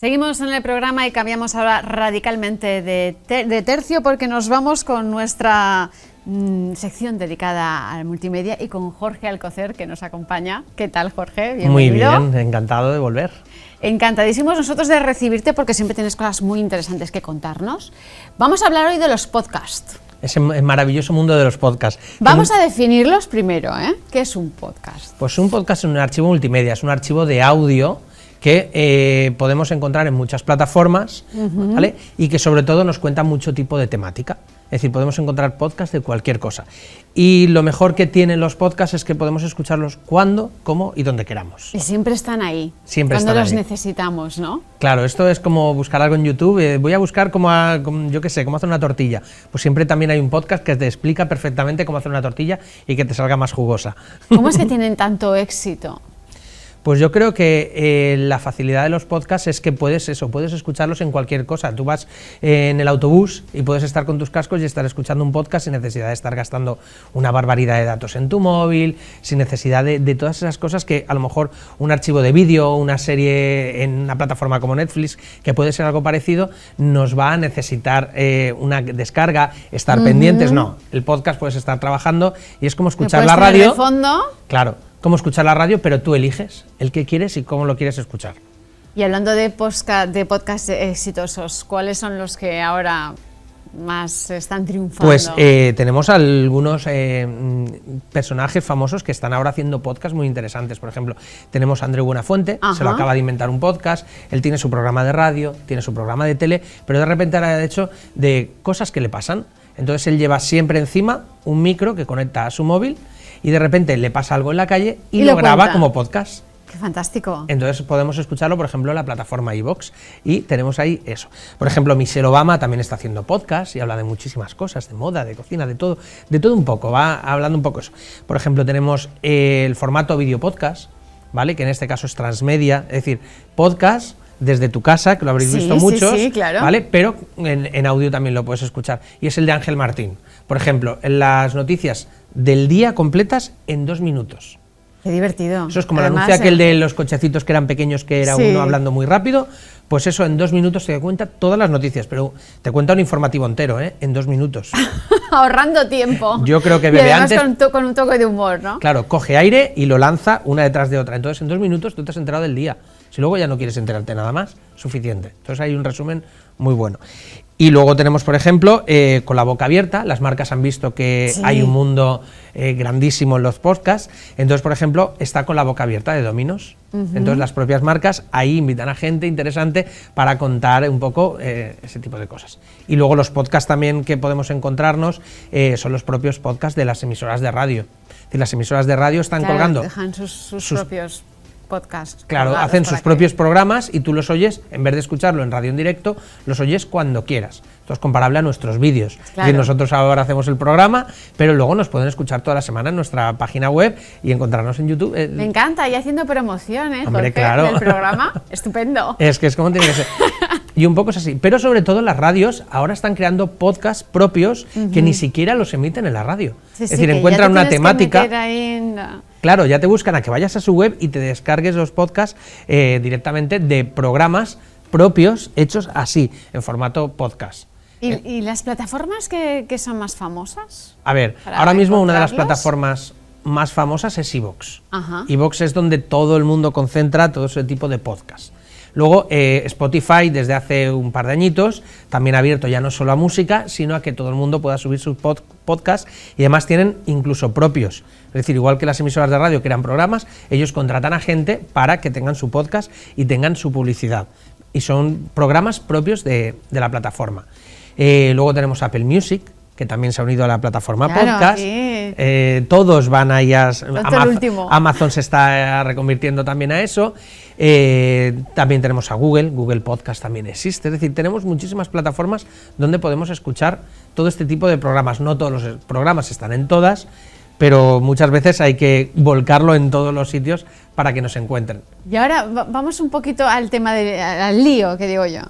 Seguimos en el programa y cambiamos ahora radicalmente de tercio porque nos vamos con nuestra sección dedicada al multimedia y con Jorge Alcocer, que nos acompaña. ¿Qué tal, Jorge? Bienvenido. Muy bien, encantado de volver. Encantadísimos nosotros de recibirte porque siempre tienes cosas muy interesantes que contarnos. Vamos a hablar hoy de los podcasts. Ese maravilloso mundo de los podcasts. Vamos a definirlos primero, ¿eh? ¿Qué es un podcast? Pues un podcast es un archivo multimedia, es un archivo de audio que podemos encontrar en muchas plataformas, ¿vale? Y que sobre todo nos cuenta mucho tipo de temática. Es decir, podemos encontrar podcasts de cualquier cosa. Y lo mejor que tienen los podcasts es que podemos escucharlos cuando, cómo y donde queramos. Y siempre están ahí. Siempre cuando están los ahí. Necesitamos, ¿no? Claro, esto es como buscar algo en YouTube. Voy a buscar cómo hacer una tortilla. Pues siempre también hay un podcast que te explica perfectamente cómo hacer una tortilla y que te salga más jugosa. ¿Cómo es que tienen tanto éxito? Pues yo creo que la facilidad de los podcasts es que puedes escucharlos en cualquier cosa. Tú vas en el autobús y puedes estar con tus cascos y estar escuchando un podcast sin necesidad de estar gastando una barbaridad de datos en tu móvil, sin necesidad de todas esas cosas que a lo mejor un archivo de vídeo, una serie en una plataforma como Netflix, que puede ser algo parecido, nos va a necesitar una descarga, estar pendientes. No, el podcast puedes estar trabajando y es como escuchar la radio. De fondo. Claro. Cómo escuchar la radio, pero tú eliges el que quieres y cómo lo quieres escuchar. Y hablando de podcast exitosos, ¿cuáles son los que ahora más están triunfando? Pues tenemos algunos personajes famosos que están ahora haciendo podcasts muy interesantes. Por ejemplo, tenemos a Andreu Buenafuente. Ajá. Se lo acaba de inventar un podcast, él tiene su programa de radio, tiene su programa de tele, pero de repente ahora ha hecho de cosas que le pasan. Entonces él lleva siempre encima un micro que conecta a su móvil y de repente le pasa algo en la calle y lo graba cuenta como podcast. ¡Qué fantástico! Entonces podemos escucharlo, por ejemplo, en la plataforma iVoox y tenemos ahí eso. Por ejemplo, Michelle Obama también está haciendo podcast y habla de muchísimas cosas, de moda, de cocina, de todo un poco, va hablando un poco eso. Por ejemplo, tenemos el formato video podcast, ¿vale? Que en este caso es transmedia, es decir, podcast desde tu casa, que lo habréis visto muchos, sí, claro. ¿vale? Pero en audio también lo puedes escuchar. Y es el de Ángel Martín. Por ejemplo, en las noticias del día completas en 2 minutos. ¡Qué divertido! Eso es como Además, el anuncio aquel de los cochecitos que eran pequeños, que era uno hablando muy rápido, pues eso en 2 minutos te cuenta todas las noticias, pero te cuenta un informativo entero, en 2 minutos. Ahorrando tiempo. Yo creo que y bebe además antes. con un toque de humor, ¿no? Claro, coge aire y lo lanza una detrás de otra. Entonces en 2 minutos tú te has enterado del día. Si luego ya no quieres enterarte nada más, suficiente. Entonces hay un resumen muy bueno. Y luego tenemos, por ejemplo, con la boca abierta, las marcas han visto que hay un mundo grandísimo en los podcasts. Entonces, por ejemplo, está con la boca abierta de Domino's. Entonces las propias marcas ahí invitan a gente interesante para contar un poco ese tipo de cosas. Y luego los podcasts también que podemos encontrarnos son los propios podcasts de las emisoras de radio. Es decir, las emisoras de radio están colgando. Dejan sus propios podcasts. Claro, hacen sus propios programas y tú los oyes, en vez de escucharlo en radio en directo, los oyes cuando quieras. Esto es comparable a nuestros vídeos. Claro. Es decir, nosotros ahora hacemos el programa, pero luego nos pueden escuchar toda la semana en nuestra página web y encontrarnos en YouTube. Me encanta, y haciendo promociones, Hombre, Jorge, claro. del programa. Estupendo. Es que es como tiene que ser. Y un poco es así. Pero sobre todo las radios ahora están creando podcasts propios que ni siquiera los emiten en la radio. Sí, es decir, que encuentran ya te una tienes que temática. meter ahí en Claro, ya te buscan a que vayas a su web y te descargues los podcasts directamente de programas propios hechos así, en formato podcast. ¿Y las plataformas que son más famosas? A ver, ¿Para ahora mismo una de las encontrarlos? plataformas más famosas es iVoox. Ajá. iVoox es donde todo el mundo concentra todo ese tipo de podcasts. Luego Spotify desde hace un par de añitos también ha abierto ya no solo a música, sino a que todo el mundo pueda subir sus podcasts y además tienen incluso propios. Es decir, igual que las emisoras de radio crean programas, ellos contratan a gente para que tengan su podcast y tengan su publicidad. Y son programas propios de la plataforma. Luego tenemos Apple Music, que también se ha unido a la plataforma podcast. Sí. Todos van ahí a Amazon se está reconvirtiendo también a eso. También tenemos a Google Podcast también existe. Es decir, tenemos muchísimas plataformas donde podemos escuchar todo este tipo de programas. No todos los programas están en todas, pero muchas veces hay que volcarlo en todos los sitios para que nos encuentren. Y ahora vamos un poquito al tema al lío, que digo yo.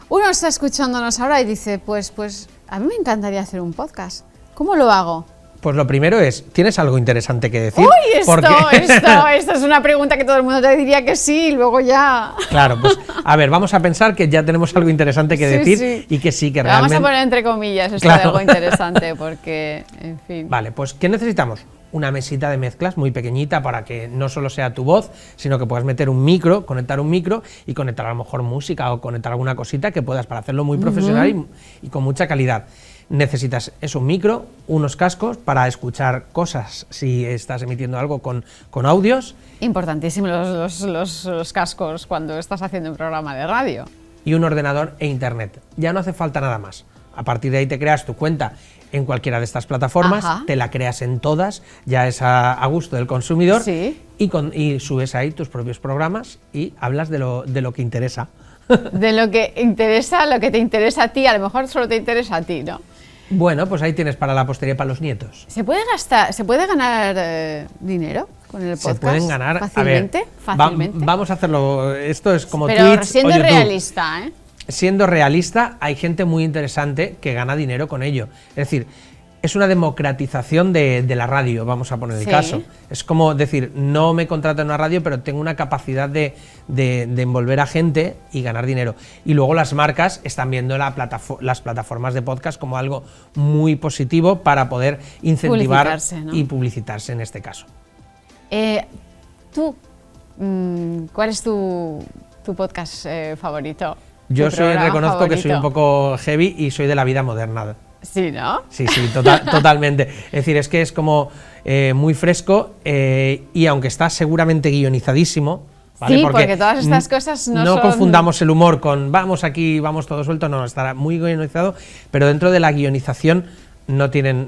Uno está escuchándonos ahora y dice, pues a mí me encantaría hacer un podcast. ¿Cómo lo hago? Pues lo primero es, ¿tienes algo interesante que decir? ¡Uy, esto es una pregunta que todo el mundo te diría que sí, y luego ya... Claro, pues a ver, vamos a pensar que ya tenemos algo interesante que decir y que sí, que realmente... Vamos a poner entre comillas esto Claro. de algo interesante, porque, en fin... Vale, pues ¿qué necesitamos? Una mesita de mezclas muy pequeñita para que no solo sea tu voz, sino que puedas meter un micro, conectar un micro y conectar a lo mejor música o conectar alguna cosita que puedas para hacerlo muy profesional y con mucha calidad. Necesitas un micro, unos cascos para escuchar cosas si estás emitiendo algo con audios. Importantísimo los cascos cuando estás haciendo un programa de radio. Y un ordenador e internet. Ya no hace falta nada más. A partir de ahí te creas tu cuenta en cualquiera de estas plataformas, te la creas en todas, ya es a gusto del consumidor, y subes ahí tus propios programas y hablas de lo que interesa. De lo que interesa, lo que te interesa a ti, a lo mejor solo te interesa a ti, ¿no? Bueno, pues ahí tienes para la posteridad, para los nietos. ¿Se puede ganar dinero con el podcast? Se pueden ganar, fácilmente. Vamos a hacerlo, esto es como pero Twitch siendo o YouTube. realista, ¿eh? Siendo realista, hay gente muy interesante que gana dinero con ello. Es decir, es una democratización de la radio, vamos a poner el caso. Es como decir, no me contrato en una radio, pero tengo una capacidad de envolver a gente y ganar dinero. Y luego las marcas están viendo las plataformas de podcast como algo muy positivo para poder incentivar y publicitarse en este caso. ¿Tú, cuál es tu podcast favorito? Yo reconozco que soy un poco heavy y soy de la vida moderna. Sí, ¿no? Sí, totalmente. Es decir, es que es como muy fresco y aunque está seguramente guionizadísimo, ¿vale? Sí, porque todas estas cosas no son... confundamos el humor con vamos aquí, vamos todo suelto, no, estará muy guionizado, pero dentro de la guionización no tienen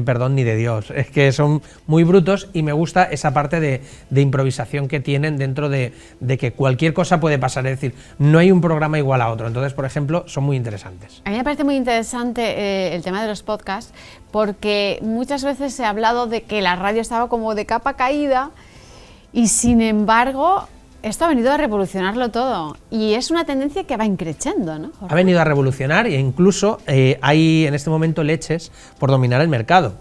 perdón ni de Dios, es que son muy brutos y me gusta esa parte de improvisación que tienen dentro de que cualquier cosa puede pasar, es decir, no hay un programa igual a otro, entonces, por ejemplo, son muy interesantes. A mí me parece muy interesante el tema de los podcasts, porque muchas veces se ha hablado de que la radio estaba como de capa caída y sin embargo... Esto ha venido a revolucionarlo todo y es una tendencia que va increciendo, ¿no, Jorge? Ha venido a revolucionar e incluso hay en este momento leches por dominar el mercado.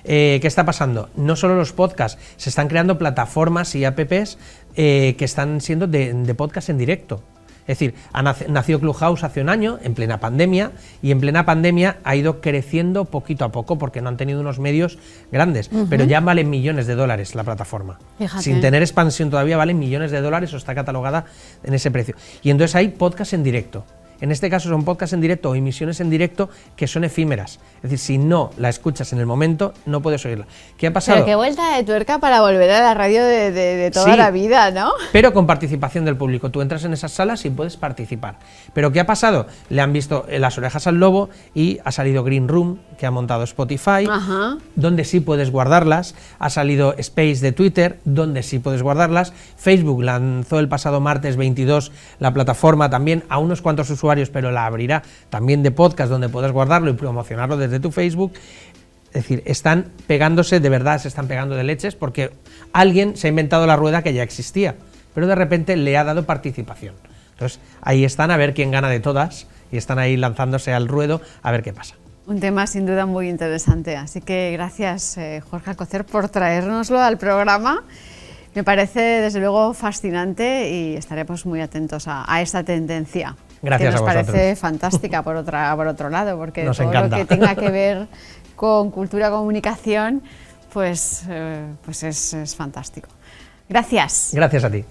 ¿Qué está pasando? No solo los podcasts, se están creando plataformas y apps que están siendo de podcast en directo. Es decir, nació Clubhouse hace un año, en plena pandemia, y en plena pandemia ha ido creciendo poquito a poco porque no han tenido unos medios grandes, pero ya valen millones de dólares la plataforma. Fíjate. Sin tener expansión todavía valen millones de dólares o está catalogada en ese precio. Y entonces hay podcast en directo. En este caso son podcasts en directo o emisiones en directo que son efímeras. Es decir, si no la escuchas en el momento, no puedes oírla. ¿Qué ha pasado? Pero qué vuelta de tuerca para volver a la radio de toda la vida, ¿no? Pero con participación del público. Tú entras en esas salas y puedes participar. ¿Pero qué ha pasado? Le han visto las orejas al lobo y ha salido Green Room, que ha montado Spotify, donde sí puedes guardarlas. Ha salido Space de Twitter, donde sí puedes guardarlas. Facebook lanzó el pasado martes 22 la plataforma también a unos cuantos usuarios, pero la abrirá también de podcast donde puedes guardarlo y promocionarlo desde tu Facebook. Es decir, están pegándose, de verdad se están pegando de leches porque alguien se ha inventado la rueda que ya existía, pero de repente le ha dado participación. Entonces ahí están a ver quién gana de todas y están ahí lanzándose al ruedo a ver qué pasa. Un tema sin duda muy interesante, así que gracias Jorge Alcocer por traérnoslo al programa. Me parece desde luego fascinante y estaremos muy atentos a esta tendencia. Gracias que nos a vosotros. Parece fantástica por otro lado, porque nos todo encanta. lo que tenga que ver con cultura, comunicación, pues es fantástico. Gracias. Gracias a ti.